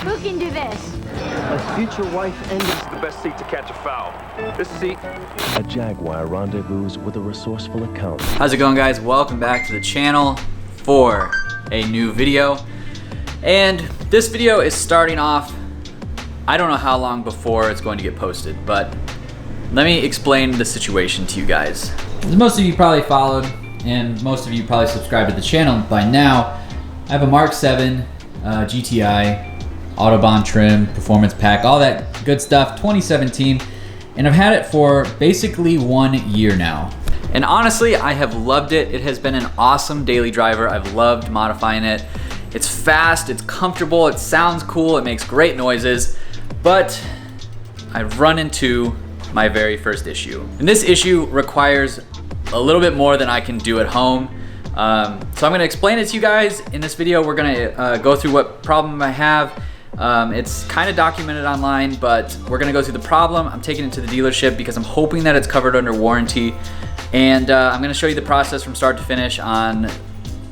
Who can do this? A future wife and This is the best seat to catch a foul. This seat. a Jaguar rendezvous with a resourceful accountant. How's it going, guys? Welcome back to the channel for a new video. And this video is starting off, I don't know how long before it's going to get posted, but let me explain the situation to you guys. As most of you probably followed, and most of you probably subscribed to the channel by now, I have a Mk7 GTI, Autobahn trim, performance pack, all that good stuff, 2017, and I've had it for basically 1 year now. And honestly, I have loved it. It has been an awesome daily driver. I've loved modifying it. It's fast, it's comfortable, it sounds cool, it makes great noises, but I've run into my very first issue. And this issue requires a little bit more than I can do at home. So I'm gonna explain it to you guys. In this video, we're gonna go through what problem I have. It's kind of documented online, but we're gonna go through the problem. I'm taking it to the dealership because I'm hoping that it's covered under warranty. And I'm gonna show you the process from start to finish on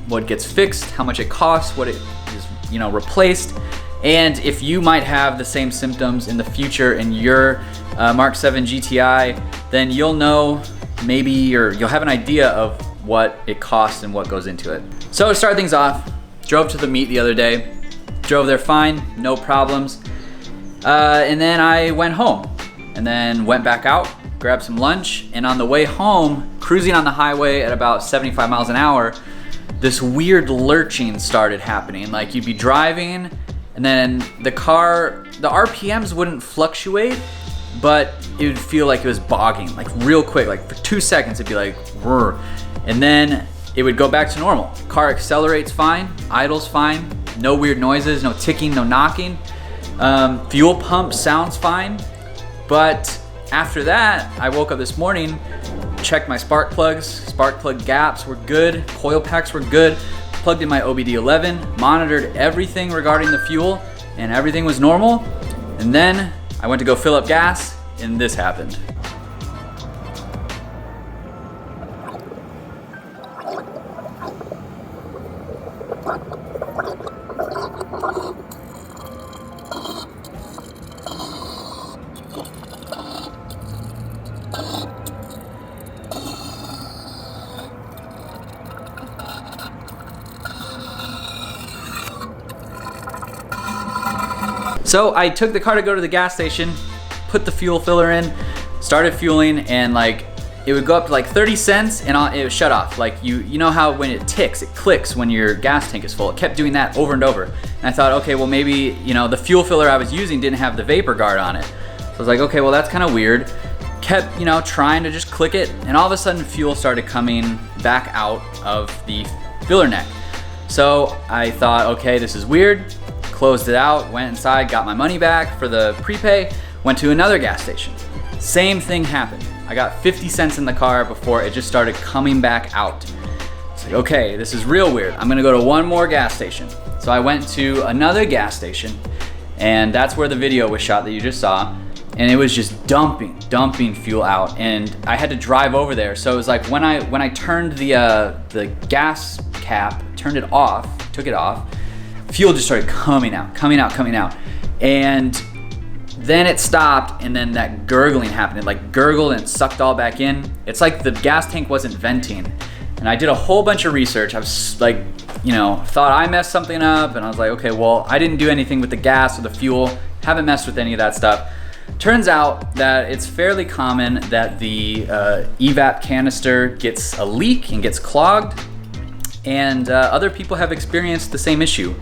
what gets fixed, how much it costs, what it is, replaced. And if you might have the same symptoms in the future in your Mk7 GTI, then you'll know maybe, or you'll have an idea of what it costs and what goes into it. So to start things off, drove to the meet the other day. Drove there fine, no problems. And then I went home and then went back out, grabbed some lunch, and on the way home, cruising on the highway at about 75 miles an hour, this weird lurching started happening. Like you'd be driving and then the RPMs wouldn't fluctuate, but it would feel like it was bogging, like real quick, like for 2 seconds it'd be like, whir. And then it would go back to normal. Car accelerates fine, idles fine, no weird noises, no ticking, no knocking. Fuel pump sounds fine, but after that, I woke up this morning, checked my spark plug gaps were good, coil packs were good, plugged in my OBD11, monitored everything regarding the fuel, and everything was normal. And then I went to go fill up gas, and this happened. So I took the car to go to the gas station, put the fuel filler in, started fueling, and like it would go up to like 30 cents and it would shut off. Like you know how when it ticks, it clicks when your gas tank is full. It kept doing that over and over. And I thought, okay, well maybe, the fuel filler I was using didn't have the vapor guard on it. So I was like, okay, well that's kind of weird. Kept, trying to just click it, and all of a sudden fuel started coming back out of the filler neck. So I thought, okay, this is weird. Closed it out, went inside, got my money back for the prepay, went to another gas station. Same thing happened. I got 50 cents in the car before it just started coming back out. It's like, okay, this is real weird. I'm gonna go to one more gas station. So I went to another gas station, and that's where the video was shot that you just saw. And it was just dumping fuel out, and I had to drive over there. So it was like when I turned the gas cap, turned it off, took it off, fuel just started coming out. And then it stopped, and then that gurgling happened. It like gurgled and sucked all back in. It's like the gas tank wasn't venting. And I did a whole bunch of research. I was like, thought I messed something up, and I was like, okay, well, I didn't do anything with the gas or the fuel, haven't messed with any of that stuff. Turns out that it's fairly common that the evap canister gets a leak and gets clogged, and other people have experienced the same issue.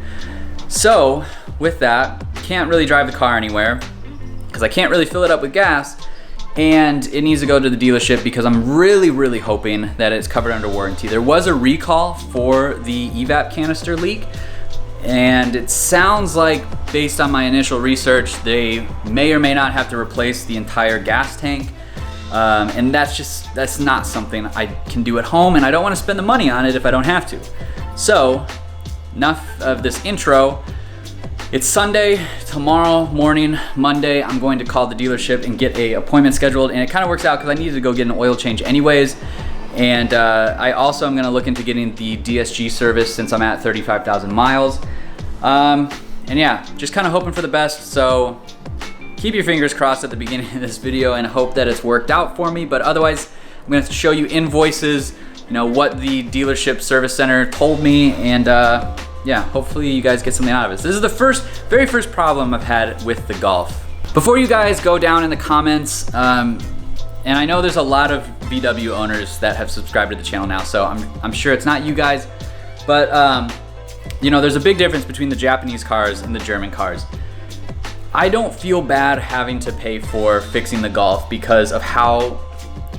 So with that, can't really drive the car anywhere because I can't really fill it up with gas, and it needs to go to the dealership because I'm really hoping that it's covered under warranty. There was a recall for the evap canister leak, and it sounds like, based on my initial research, they may or may not have to replace the entire gas tank. And that's not something I can do at home, and I don't want to spend the money on it if I don't have to. So, enough of this intro. It's Sunday, tomorrow morning, Monday, I'm going to call the dealership and get an appointment scheduled, and it kind of works out because I needed to go get an oil change anyways. And I also am gonna look into getting the DSG service since I'm at 35,000 miles. yeah, just kind of hoping for the best. So keep your fingers crossed at the beginning of this video and hope that it's worked out for me. But otherwise, I'm gonna show you invoices, you know, what the dealership service center told me, and yeah, hopefully you guys get something out of it. This is the very first problem I've had with the Golf. Before you guys go down in the comments, and I know there's a lot of VW owners that have subscribed to the channel now, so I'm sure it's not you guys, but you know, there's a big difference between the Japanese cars and the German cars. I don't feel bad having to pay for fixing the Golf because of how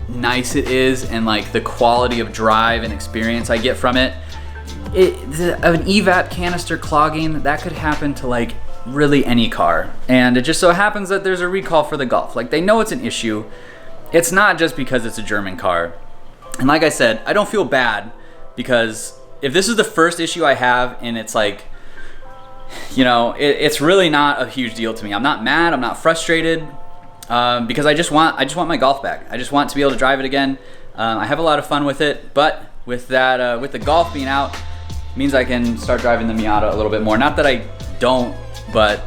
nice it is and like the quality of drive and experience I get from it. An EVAP canister clogging, that could happen to like really any car, and it just so happens that there's a recall for the Golf. Like, they know it's an issue. It's not just because it's a German car. And like I said, I don't feel bad, because if this is the first issue I have and it's like, you know, it's really not a huge deal to me. I'm not mad, I'm not frustrated, because I just want my Golf back. I just want to be able to drive it again. I have a lot of fun with it, but with that, with the Golf being out, means I can start driving the Miata a little bit more. Not that I don't, but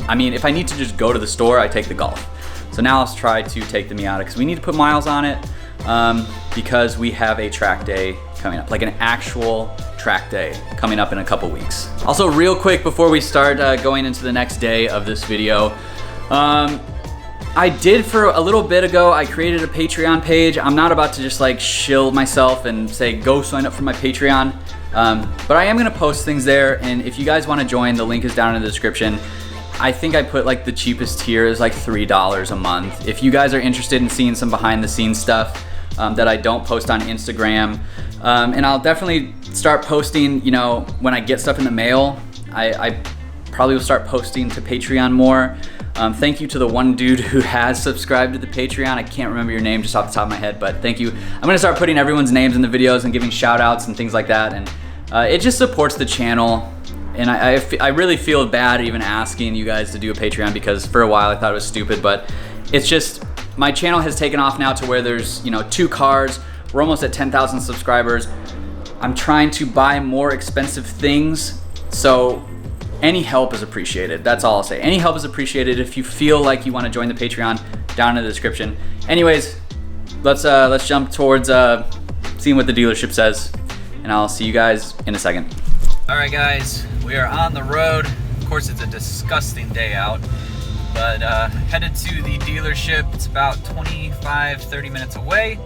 I mean, if I need to just go to the store, I take the Golf. So now let's try to take the Miata, because we need to put miles on it, because we have a track day coming up, like an actual track day coming up in a couple weeks. Also, real quick before we start going into the next day of this video, I did, for a little bit ago, I created a Patreon page. I'm not about to just like shill myself and say, go sign up for my Patreon. But I am gonna post things there, and if you guys wanna join, the link is down in the description. I think I put like the cheapest tier is like $3 a month. If you guys are interested in seeing some behind the scenes stuff that I don't post on Instagram, and I'll definitely start posting, you know, when I get stuff in the mail. I probably will start posting to Patreon more. Thank you to the one dude who has subscribed to the Patreon. I can't remember your name just off the top of my head, but thank you. I'm gonna start putting everyone's names in the videos and giving shout outs and things like that, and it just supports the channel. And I really feel bad even asking you guys to do a Patreon, because for a while I thought it was stupid, but it's just, my channel has taken off now to where there's, you know, 2 cars. We're almost at 10,000 subscribers. I'm trying to buy more expensive things, so any help is appreciated. That's all I'll say. Any help is appreciated. If you feel like you want to join the Patreon, down in the description. Anyways, let's jump towards seeing what the dealership says, and I'll see you guys in a second. All right, guys, we are on the road. Of course, it's a disgusting day out, but headed to the dealership. It's about 25-30 minutes away,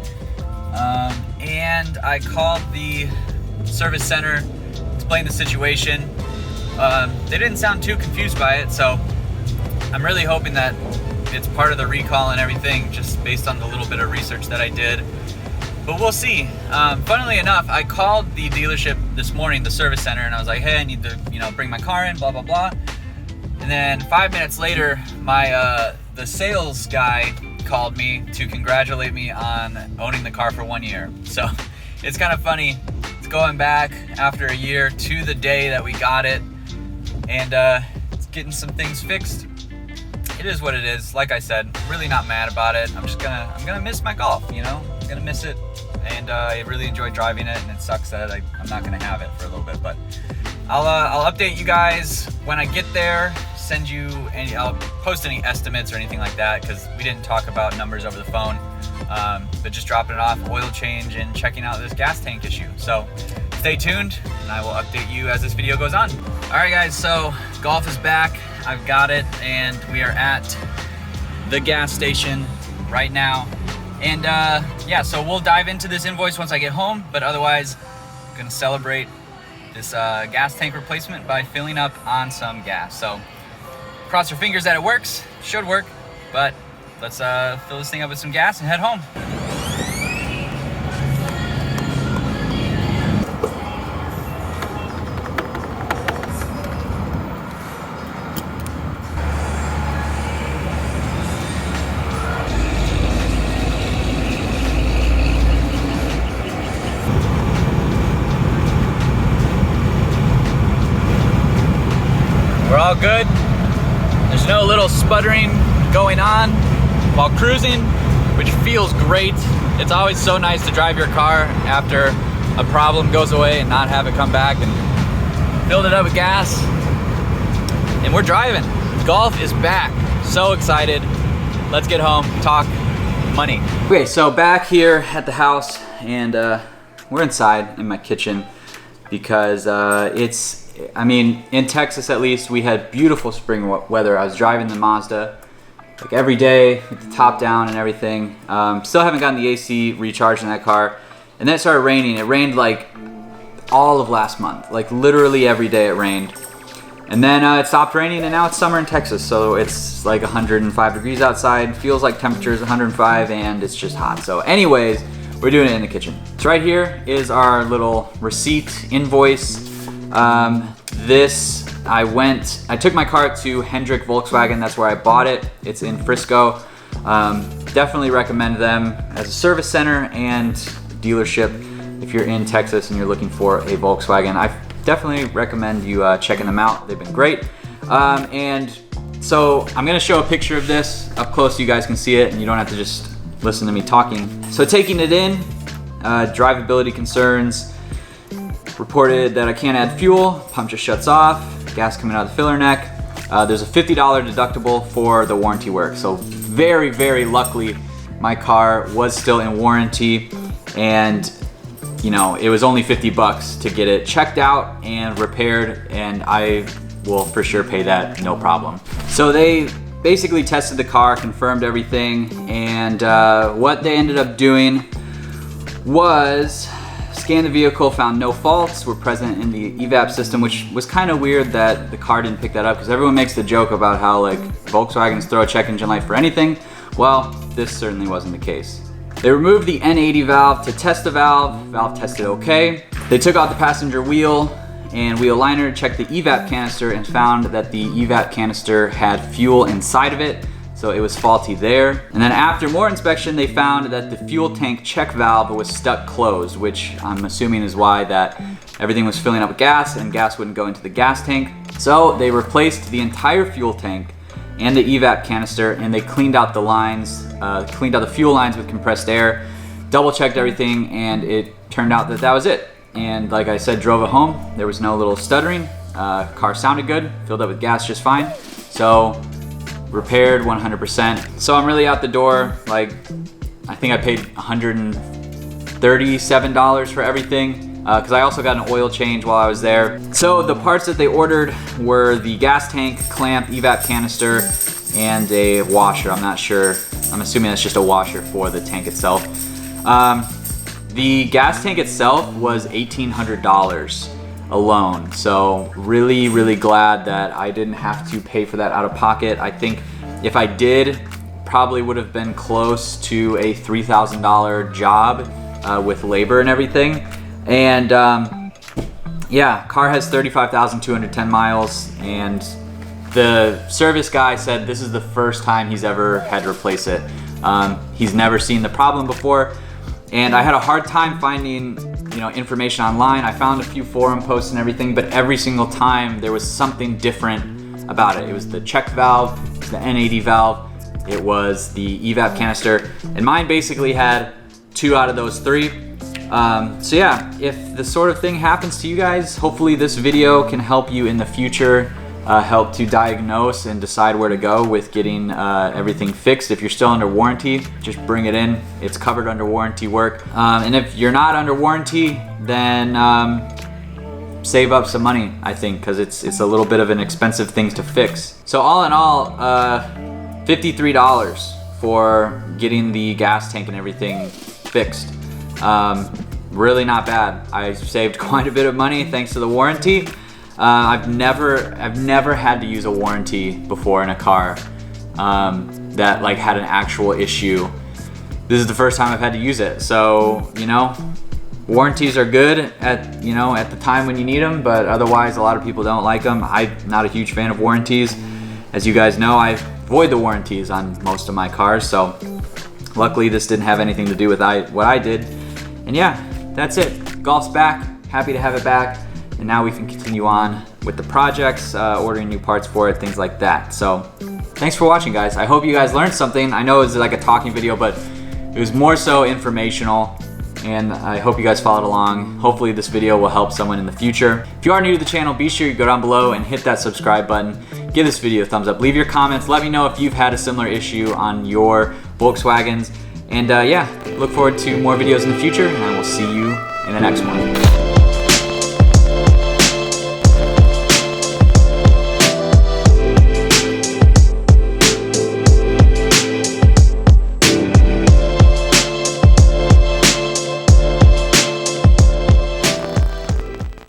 and I called the service center, explained the situation. They didn't sound too confused by it, so I'm really hoping that it's part of the recall and everything, just based on the little bit of research that I did. But we'll see. Funnily enough, I called the dealership this morning, the service center, and I was like, hey, I need to, you know, bring my car in, blah, blah, blah. And then 5 minutes later, the sales guy called me to congratulate me on owning the car for 1 year. So it's kind of funny. It's going back after a year to the day that we got it, and it's getting some things fixed. It is what it is. Like I said, really not mad about it. I'm gonna miss my Golf, you know? I'm gonna miss it, and I really enjoy driving it, and it sucks that I'm not gonna have it for a little bit, but I'll update you guys when I get there. I'll post any estimates or anything like that, because we didn't talk about numbers over the phone, but just dropping it off, oil change, and checking out this gas tank issue. So stay tuned, and I will update you as this video goes on. All right, guys, so Golf is back. I've got it, and we are at the gas station right now. And yeah, so we'll dive into this invoice once I get home, but otherwise, I'm gonna celebrate this gas tank replacement by filling up on some gas. So cross your fingers that it works. Should work, but let's fill this thing up with some gas and head home. We're all good. There's no little sputtering going on while cruising, which feels great. It's always so nice to drive your car after a problem goes away and not have it come back, and filled it up with gas. and we're driving. Golf is back. So excited. Let's get home, talk money. Okay, so back here at the house, and we're inside in my kitchen because I mean, in Texas at least, we had beautiful spring weather. I was driving the Mazda like every day with the top down and everything. Still haven't gotten the AC recharged in that car. And then it started raining. It rained like all of last month. Like literally every day it rained. And then it stopped raining, and now it's summer in Texas. So it's like 105 degrees outside. Feels like temperature is 105 and it's just hot. So anyways, we're doing it in the kitchen. So right here is our little receipt invoice. I took my car to Hendrick Volkswagen. That's where I bought it. It's in Frisco. Definitely recommend them as a service center and dealership if you're in Texas and you're looking for a Volkswagen. I definitely recommend you checking them out. They've been great. And so I'm gonna show a picture of this up close so you guys can see it and you don't have to just listen to me talking. So taking it in, drivability concerns, reported that I can't add fuel, pump just shuts off, gas coming out of the filler neck. There's a $50 deductible for the warranty work. So very, very luckily, my car was still in warranty, and you know, it was only 50 bucks to get it checked out and repaired, and I will for sure pay that, no problem. So they basically tested the car, confirmed everything, and what they ended up doing was scan the vehicle, found no faults were present in the evap system, which was kind of weird that the car didn't pick that up because everyone makes the joke about how like Volkswagens throw a check engine light for anything. Well, this certainly wasn't the case. They removed the N80 valve to test the valve. Valve tested okay. They took out the passenger wheel and wheel liner, checked the evap canister, and found that the evap canister had fuel inside of it. So it was faulty there. And then after more inspection, they found that the fuel tank check valve was stuck closed, which I'm assuming is why that everything was filling up with gas and gas wouldn't go into the gas tank. So they replaced the entire fuel tank and the evap canister, and they cleaned out the lines, cleaned out the fuel lines with compressed air, double checked everything, and it turned out that that was it. And like I said, drove it home. There was no little stuttering. Car sounded good, filled up with gas just fine. So repaired 100%. So I'm really out the door. Like, I think I paid $137 for everything because I also got an oil change while I was there. So the parts that they ordered were the gas tank, clamp, evap canister, and a washer. I'm not sure. I'm assuming that's just a washer for the tank itself. The gas tank itself was $1,800 alone. So really, really glad that I didn't have to pay for that out of pocket. I think if I did, probably would have been close to a $3,000 job with labor and everything. And yeah, car has 35,210 miles, and the service guy said this is the first time he's ever had to replace it. He's never seen the problem before, and I had a hard time finding, you know, information online. I found a few forum posts and everything, but every single time there was something different about it. It was the check valve, the N80 valve, it was the evap canister, and mine basically had 2 out of those 3. So yeah, if this sort of thing happens to you guys, hopefully this video can help you in the future, help to diagnose and decide where to go with getting everything fixed. If you're still under warranty, just bring it in. It's covered under warranty work. And if you're not under warranty, then save up some money, I think, because it's a little bit of an expensive thing to fix. So all in all, $53 for getting the gas tank and everything fixed. Really not bad. I saved quite a bit of money thanks to the warranty. I've never had to use a warranty before in a car that like had an actual issue. This is the first time I've had to use it. So, you know, warranties are good at, you know, at the time when you need them, but otherwise a lot of people don't like them. I'm not a huge fan of warranties. As you guys know, I avoid the warranties on most of my cars, so luckily this didn't have anything to do with what I did. And yeah, that's it. Golf's back, happy to have it back, and now we can continue on with the projects, ordering new parts for it, things like that. So thanks for watching, guys. I hope you guys learned something. I know it was like a talking video, but it was more so informational, and I hope you guys followed along. Hopefully this video will help someone in the future. If you are new to the channel, be sure you go down below and hit that subscribe button. give this video a thumbs up. Leave your comments. Let me know if you've had a similar issue on your Volkswagens. And yeah, look forward to more videos in the future, and I will see you in the next one.